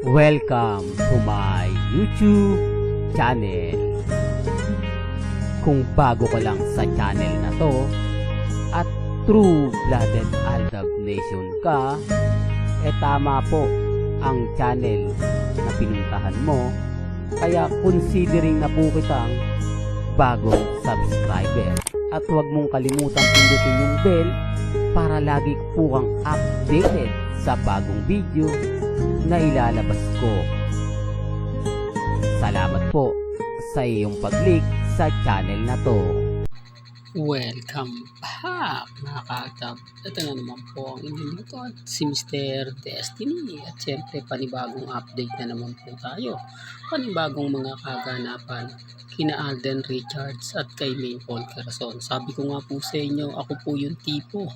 Welcome to my YouTube channel. Kung bago ka lang sa channel na to at true-blooded Aldab Nation ka, tama po ang channel na pinuntahan mo. Kaya considering na po kitang bagong subscriber. At huwag mong kalimutan pindutin yung bell para lagi po kang updated sa bagong video na ilalabas ko. Salamat po sa iyong pag-click sa channel na to. Welcome back mga ka-Aldab. Ito na naman po ang inyong lingkod, si Mr. Destiny. At syempre panibagong update na naman po tayo. Panibagong mga kaganapan kina Alden Richards at kay Maine Paul Quezon. Sabi ko nga po sa inyo, ako po yung tipo.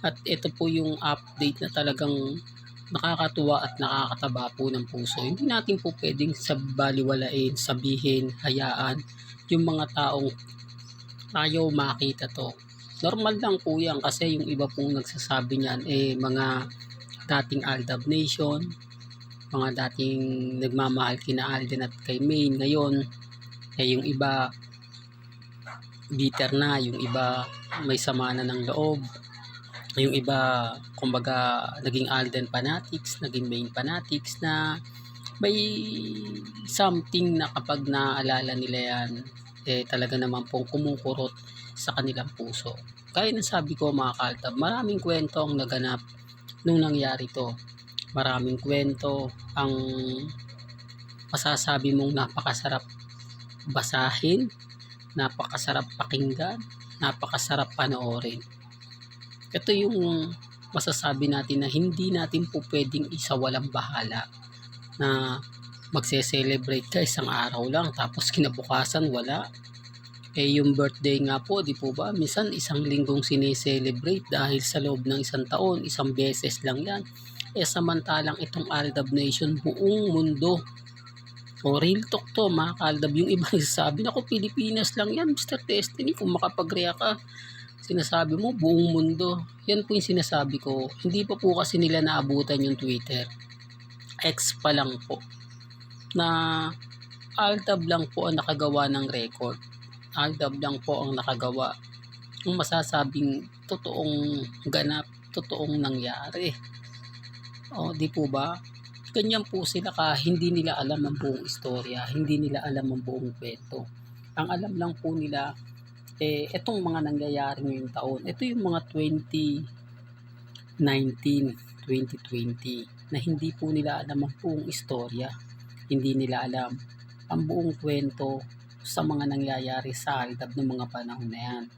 At ito po yung update na talagang nakakatuwa at nakakataba po ng puso. Hindi natin po pwedeng baliwalain, sabihin, hayaan yung mga taong ayaw makita to. Normal lang po yan kasi yung iba pong nagsasabi niyan mga dating Aldab Nation, mga dating nagmamahal kina Alden at kay Maine. Ngayon yung iba bitter na, yung iba may sama na ng loob, yung iba kumbaga naging Alden fanatics, naging Maine fanatics, na may something na kapag naaalala nila yan talaga naman pong kumukurot sa kanilang puso. Kaya nasabi ko mga ka-Aldab, maraming kwento ang naganap nung nangyari to. Maraming kwento ang masasabi mong napakasarap basahin, napakasarap pakinggan, napakasarap panoorin. Ito yung masasabi natin na hindi natin po pwedeng isawalang bahala na magse-celebrate ka isang araw lang tapos kinabukasan wala. Yung birthday nga po, di po ba? Minsan isang linggong sineselebrate dahil sa loob ng isang taon, isang beses lang yan. Samantalang itong Aldab Nation, buong mundo. Real talk to mga ka-Aldab. Yung iba nagsasabi, naku Pilipinas lang yan Mr. Destiny, kung makapag-react ka sinasabi mo buong mundo. Yan po yung sinasabi ko. Hindi pa po kasi nila naabutan yung Twitter. X pa lang po na Aldab lang po ang nakagawa ng record. Aldab lang po ang nakagawa ng masasabing totoong ganap, totoong nangyari. Di po ba? Ganyan po sila hindi nila alam ang buong istorya, hindi nila alam ang buong kwento. Ang alam lang po nila etong mga nangyayari ngayong taon. Ito yung mga 2019, 2020 na hindi po nila alam ang buong istorya. Hindi nila alam ang buong kwento sa mga nangyayari sa Aldab ng mga panahon na yan.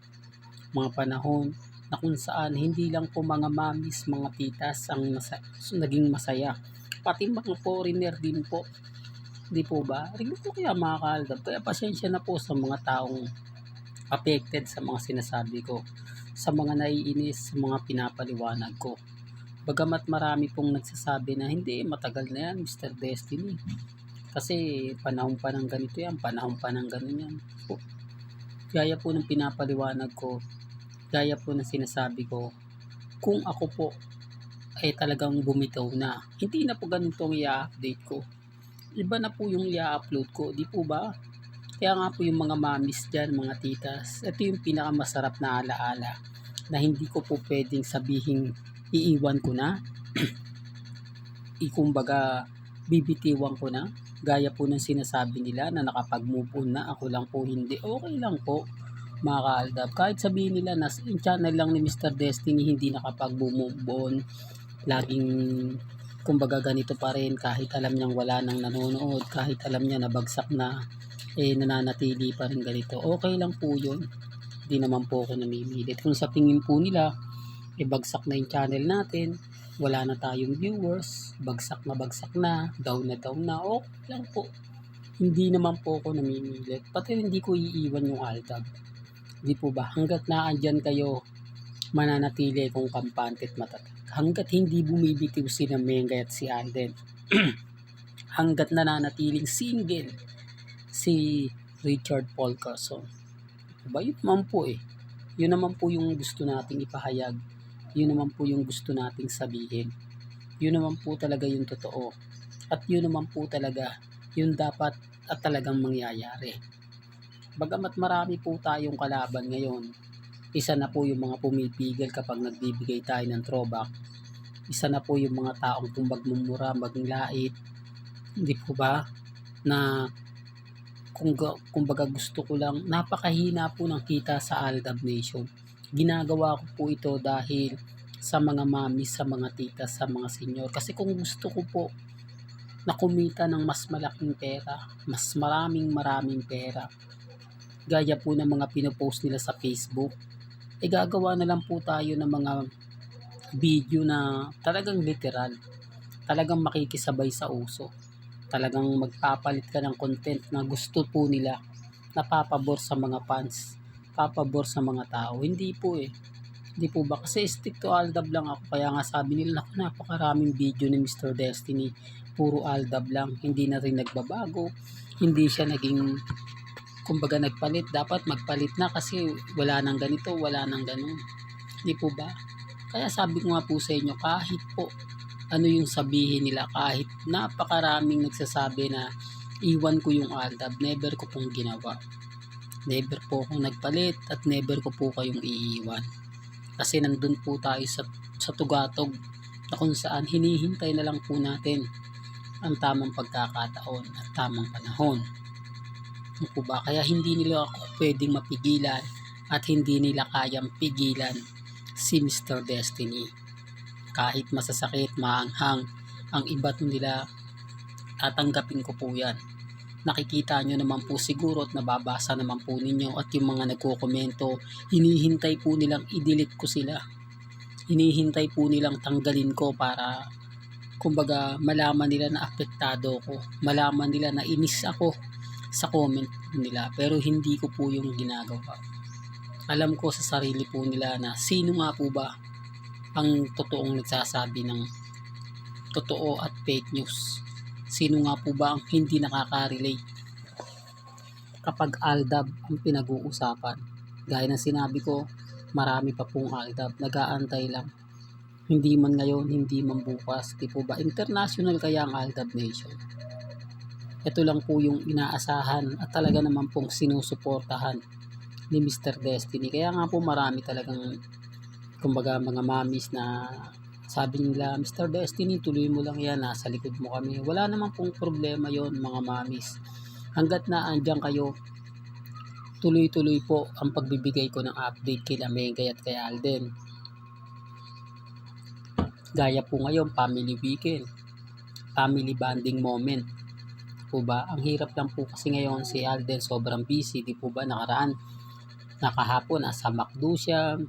Mga panahon na kung saan hindi lang po mga mamis, mga titas ang naging masaya. Pati mga foreigner din po. Di po ba? Rin po kaya mga ka-Aldab. Kaya pasensya na po sa mga taong affected sa mga sinasabi ko, sa mga naiinis, sa mga pinapaliwanag ko. Bagamat marami pong nagsasabi na hindi, matagal na yan Mr. Destiny. Kasi panahon pa ng ganito yan, panahon pa ng ganun yan. Gaya po ng pinapaliwanag ko, gaya po ng sinasabi ko, kung ako po ay talagang bumitaw na, hindi na po ganito ang i-update ko. Iba na po yung i-upload ko, di po ba? Kaya nga po yung mga mamis dyan, mga titas, ito yung pinakamasarap na alaala na hindi ko po pwedeng sabihin iiwan ko na, kumbaga bibitiwan ko na, gaya po ng sinasabi nila na nakapag-move on na, ako lang po hindi. Okay lang po mga ka-Aldab, kahit sabihin nila na yung channel lang ni Mr. Destiny hindi nakapag-move on, laging kumbaga ganito pa rin, kahit alam niyang wala nang nanonood, kahit alam niya na bagsak na, nananatili pa rin ganito. Okay lang po yun. Hindi naman po ako namimilit. Kung sa tingin po nila, bagsak na yung channel natin, wala na tayong viewers, bagsak na, down na, okay lang po. Hindi naman po ako namimilit. Pati hindi ko iiwan yung Aldab. Di po ba? Hanggat naandyan kayo, mananatili kung kampante at matatag. Hanggat hindi bumibitiw si Mengay at si Alden. Hanggat nananatiling single si Richard Paul Quezon. Diba? Yun naman po Yun naman po yung gusto nating ipahayag. Yun naman po yung gusto nating sabihin. Yun naman po talaga yung totoo. At yun naman po talaga yung dapat at talagang mangyayari. Bagamat marami po tayong kalaban ngayon, isa na po yung mga pumipigil kapag nagbibigay tayo ng throwback. Isa na po yung mga taong kung magmumura, maglait, hindi po ba, na kumbaga gusto ko lang, napakahina po ng kita sa Aldab Nation. Ginagawa ko po ito dahil sa mga mami, sa mga tita, sa mga senior. Kasi kung gusto ko po na kumita ng mas malaking pera, mas maraming pera, gaya po ng mga pinopost nila sa Facebook, gagawa na lang po tayo ng mga video na talagang literal, talagang makikisabay sa uso, talagang magpapalit ka ng content na gusto po nila, napapabor sa mga fans, papabor sa mga tao. Hindi po hindi po ba, kasi stick to Aldab lang ako, kaya nga sabi nila, naku, napakaraming video ni Mr. Destiny, puro Aldab lang, hindi na rin nagbabago, hindi siya naging, kumbaga nagpalit, dapat magpalit na kasi wala nang ganito, wala nang ganun, hindi po ba? Kaya sabi ko nga po sa inyo, kahit po ano yung sabihin nila, kahit napakaraming nagsasabi na iwan ko yung Aldab, never ko pong ginawa, never po akong nagpalit at never ko po kayong iiwan. Kasi nandun po tayo sa tugatog na kung saan hinihintay na lang po natin ang tamang pagkakataon at tamang panahon. Ano po ba? Kaya hindi nila ako pwedeng mapigilan at hindi nila kayang pigilan si Mr. Destiny. Kahit masasakit, maanghang, ang iba't nila, tatanggapin ko po yan. Nakikita nyo naman po siguro at nababasa naman po ninyo, at yung mga nagko-komento, hinihintay po nilang i-delete ko sila. Hinihintay po nilang tanggalin ko para kumbaga malaman nila na apektado ko, malaman nila na inis ako sa comment nila, pero hindi ko po yung ginagawa. Alam ko sa sarili po nila na sino nga po ba ang totoong nagsasabi ng totoo at fake news. Sino nga po ba ang hindi nakaka-relate kapag Aldab ang pinag-uusapan? Gaya ng sinabi ko, marami pa pong Aldab, nag-aantay lang. Hindi man ngayon, hindi man bukas, di po ba? International kaya ang Aldab Nation. Ito lang po yung inaasahan at talaga naman pong sinusuportahan ni Mr. Destiny. Kaya nga po marami talagang kumbaga mga mamis na sabi nila, Mr. Destiny, tuloy mo lang yan, nasa likod mo kami. Wala naman pong problema yon mga mamis. Hanggat na andyan kayo, tuloy-tuloy po ang pagbibigay ko ng update kay Megay at kay Alden. Gaya po ngayon, family weekend, family bonding moment. Po ba? Ang hirap lang po kasi ngayon si Alden sobrang busy, di po ba? Nakahapon nasa McDo siya,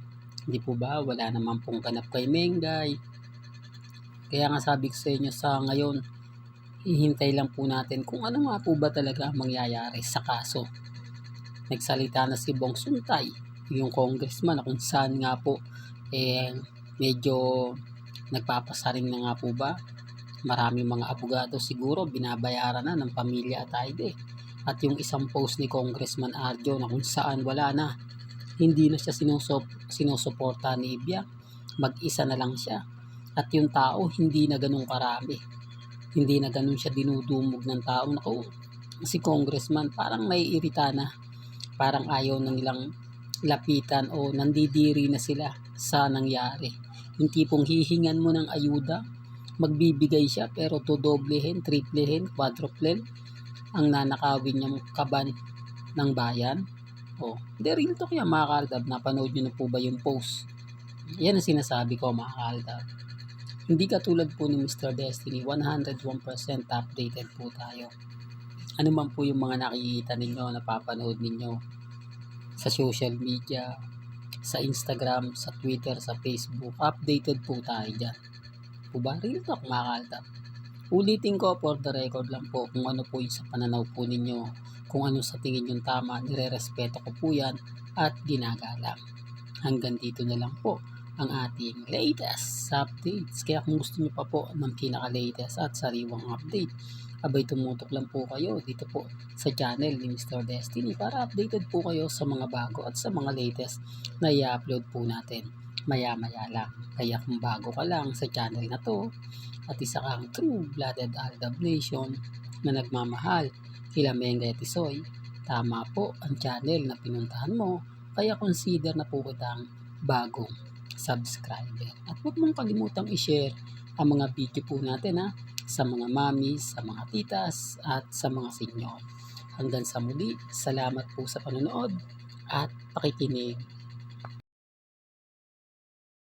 di po ba? Wala naman pong ganap kay Mengay. Kaya nga sabi ko sa inyo, sa ngayon, hihintay lang po natin kung ano nga po ba talaga mangyayari sa kaso. Nagsalita na si Bong Suntay, yung congressman, na kung saan nga po medyo nagpapasaring na nga po ba. Maraming mga abogado siguro binabayaran na ng pamilya Atayde. At yung isang post ni Congressman Arjo na kung saan wala na, hindi na siya sinusuporta ni Ibya, mag-isa na lang siya. At yung tao hindi na ganun karami, hindi na ganun siya dinudumog ng tao. Naku, si Congressman parang naiirita na, parang ayaw na nilang lapitan o nandidiri na sila sa nangyari. Yung tipong hihingan mo ng ayuda, magbibigay siya pero dodoblehin, triplehin, quadruplen ang nanakawin niyang kaban ng bayan. Hindi rin ito kaya mga kaaldab, napanood nyo na po ba yung post? Yan ang sinasabi ko mga kaaldab. Hindi katulad po ni Mr. Destiny, 101% updated po tayo. Ano man po yung mga nakikita ninyo, napapanood ninyo sa social media, sa Instagram, sa Twitter, sa Facebook, updated po tayo dyan. Po ba? Real talk mga kaaldab. Ulitin ko for the record lang po kung ano po yung sa pananaw po ninyo, kung ano sa tingin yung tama, nire-respeto ko po yan at ginagalang. Hanggang dito na lang po ang ating latest updates. Kaya kung gusto nyo pa po ng pinaka-latest at sariwang update, abay tumutok lang po kayo dito po sa channel ni Mr. Destiny para updated po kayo sa mga bago at sa mga latest na i-upload po natin maya-maya lang. Kaya kung bago ka lang sa channel na to at isa kang true-blooded Aldab Nation na nagmamahal kila Mengay Tisoy, tama po ang channel na pinuntahan mo, kaya consider na po kitang bagong subscriber. At huwag mong kalimutang i-share ang mga video po natin sa mga mamis, sa mga titas at sa mga senyor. Hanggang sa muli, salamat po sa panonood at pakikinig.